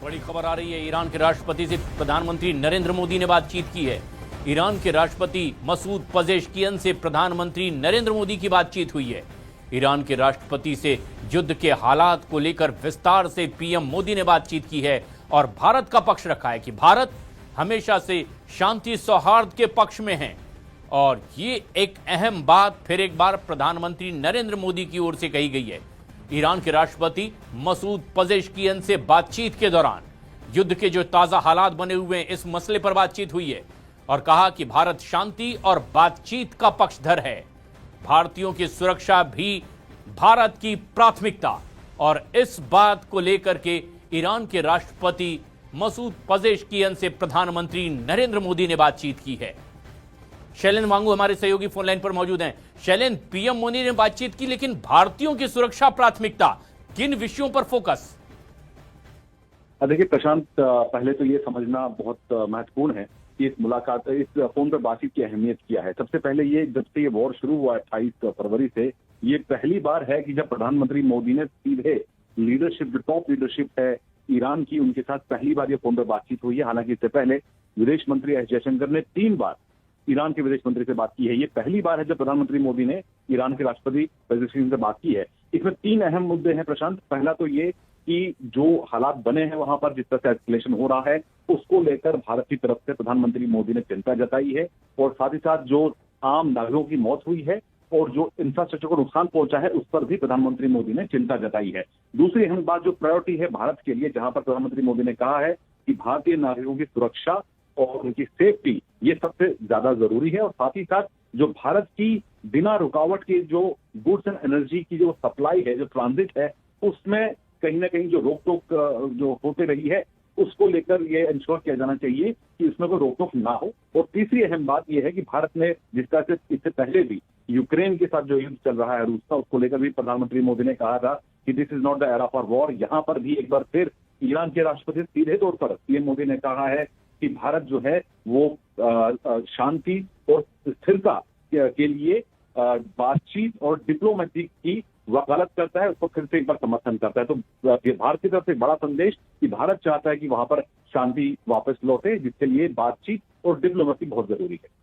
बड़ी खबर आ रही है। ईरान के राष्ट्रपति से प्रधानमंत्री नरेंद्र मोदी ने बातचीत की है। ईरान के राष्ट्रपति मसूद पजेश्कियन से प्रधानमंत्री नरेंद्र मोदी की बातचीत हुई है। ईरान के राष्ट्रपति से युद्ध के हालात को लेकर विस्तार से पीएम मोदी ने बातचीत की है और भारत का पक्ष रखा है कि भारत हमेशा से शांति सौहार्द के पक्ष में है। और ये एक अहम बात फिर एक बार प्रधानमंत्री नरेंद्र मोदी की ओर से कही गई है। ईरान के राष्ट्रपति मसूद पजेश्कियन से बातचीत के दौरान युद्ध के जो ताजा हालात बने हुए हैं इस मसले पर बातचीत हुई है और कहा कि भारत शांति और बातचीत का पक्षधर है। भारतीयों की सुरक्षा भी भारत की प्राथमिकता, और इस बात को लेकर के ईरान के राष्ट्रपति मसूद पजेश्कियन से प्रधानमंत्री नरेंद्र मोदी ने बातचीत की है। शैलेन वांगू हमारे सहयोगी फोन लाइन पर मौजूद हैं। शैलेन, पीएम मोदी ने बातचीत की, लेकिन भारतीयों की सुरक्षा प्राथमिकता, किन विषयों पर फोकस? देखिए प्रशांत, पहले तो ये समझना बहुत महत्वपूर्ण है कि इस मुलाकात, इस फोन पर बातचीत की अहमियत क्या है। सबसे पहले ये, जब से ये वॉर शुरू हुआ 28 फरवरी से, ये पहली बार है कि जब प्रधानमंत्री मोदी ने सीधे लीडरशिप, जो टॉप लीडरशिप है ईरान की, उनके साथ पहली बार ये फोन पर बातचीत हुई है। हालांकि इससे पहले विदेश मंत्री एस जयशंकर ने 3 बार ईरान के विदेश मंत्री से बात की है। ये पहली बार है जब प्रधानमंत्री मोदी ने ईरान के राष्ट्रपति पजेश्कियन से बात की है। इसमें 3 अहम मुद्दे हैं प्रशांत। पहला तो ये कि जो हालात बने हैं वहां पर, जिस तरह से एस्केलेशन हो रहा है, उसको लेकर भारत की तरफ से प्रधानमंत्री मोदी ने चिंता जताई है, और साथ ही साथ जो आम नागरिकों की मौत हुई है और जो इंफ्रास्ट्रक्चर को नुकसान पहुंचा है उस पर भी प्रधानमंत्री मोदी ने चिंता जताई है। दूसरी अहम बात, जो प्रायोरिटी है भारत के लिए, जहां पर प्रधानमंत्री मोदी ने कहा है कि भारतीय नागरिकों की सुरक्षा और उनकी सेफ्टी ये सबसे ज्यादा जरूरी है, और साथ ही साथ जो भारत की बिना रुकावट की जो गुड्स एंड एनर्जी की जो सप्लाई है, जो ट्रांजिट है, उसमें कहीं ना कहीं जो रोक टोक जो होते रही है उसको लेकर ये इंश्योर किया जाना चाहिए कि इसमें कोई रोक टोक ना हो। और तीसरी अहम बात यह है कि भारत ने, जिस तरह से इससे पहले भी यूक्रेन के साथ जो युद्ध चल रहा है रूस का, उसको लेकर भी प्रधानमंत्री मोदी ने कहा था कि this is not the era for war. यहाँ पर भी एक बार फिर ईरान के राष्ट्रपति सीधे तौर पर पीएम मोदी ने कहा है कि भारत जो है वो शांति और स्थिरता के लिए बातचीत और डिप्लोमेसी की वकालत करता है, उसको फिर से एक बार समर्थन करता है। तो भारत की तरफ से बड़ा संदेश कि भारत चाहता है कि वहां पर शांति वापस लौटे, जिसके लिए बातचीत और डिप्लोमेसी बहुत जरूरी है।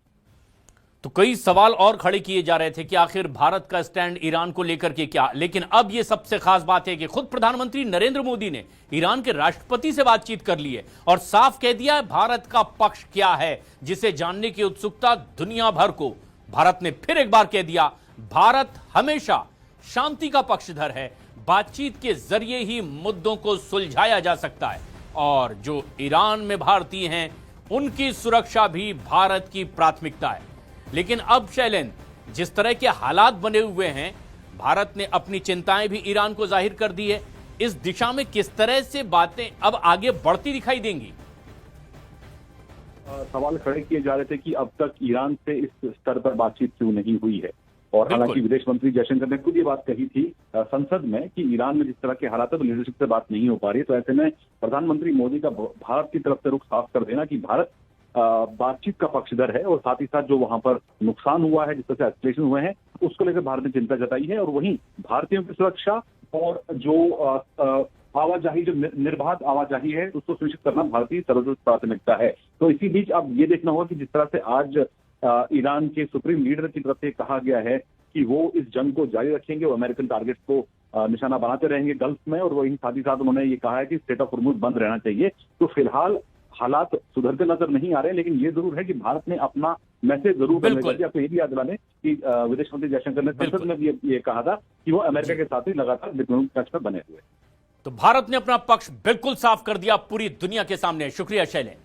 तो कई सवाल और खड़े किए जा रहे थे कि आखिर भारत का स्टैंड ईरान को लेकर के क्या, लेकिन अब यह सबसे खास बात है कि खुद प्रधानमंत्री नरेंद्र मोदी ने ईरान के राष्ट्रपति से बातचीत कर ली है और साफ कह दिया है भारत का पक्ष क्या है, जिसे जानने की उत्सुकता दुनिया भर को। भारत ने फिर एक बार कह दिया, भारत हमेशा शांति का पक्षधर है, बातचीत के जरिए ही मुद्दों को सुलझाया जा सकता है, और जो ईरान में भारतीय हैं उनकी सुरक्षा भी भारत की प्राथमिकता है। लेकिन अब शैलेन, जिस तरह के हालात बने हुए हैं, भारत ने अपनी चिंताएं भी ईरान को जाहिर कर दी है। इस दिशा में किस तरह से बातें अब आगे बढ़ती दिखाई देंगी? सवाल खड़े किए जा रहे थे कि अब तक ईरान से इस स्तर पर बातचीत क्यों नहीं हुई है, और हालांकि विदेश मंत्री जयशंकर ने खुद ये बात कही थी संसद में कि ईरान में जिस तरह के हालात है तो लीडरशिप से बात नहीं हो पा रही। तो ऐसे में प्रधानमंत्री मोदी का भारत की तरफ से रुख साफ कर देना कि भारत बातचीत का पक्षधर है, और साथ ही साथ जो वहां पर नुकसान हुआ है, जिस तरह से एस्केलेशन हुए हैं, उसको लेकर भारत ने चिंता जताई है। और वहीं भारतीयों की सुरक्षा और जो आवाजाही, जो निर्बाध आवाजाही है, उसको सुनिश्चित करना भारतीय सर्वोच्च प्राथमिकता है। तो इसी बीच अब ये देखना होगा कि जिस तरह से आज ईरान के सुप्रीम लीडर की तरफ से कहा गया है कि वो इस जंग को जारी रखेंगे, वो अमेरिकन टारगेट्स को निशाना बनाते रहेंगे गल्फ में, और वही साथ ही साथ उन्होंने ये कहा है कि स्टेट ऑफ हॉर्मुज़ बंद रहना चाहिए। तो फिलहाल हालात सुधरते नजर नहीं आ रहे, लेकिन ये जरूर है कि भारत ने अपना मैसेज जरूर करने का। आपको ये भी याद दिला दें कि विदेश मंत्री जयशंकर ने संसद में भी ये कहा था कि वो अमेरिका के साथ ही लगातार डिप्लोमेटिक टच पर बने हुए। तो भारत ने अपना पक्ष बिल्कुल साफ कर दिया पूरी दुनिया के सामने। शुक्रिया शैलेन।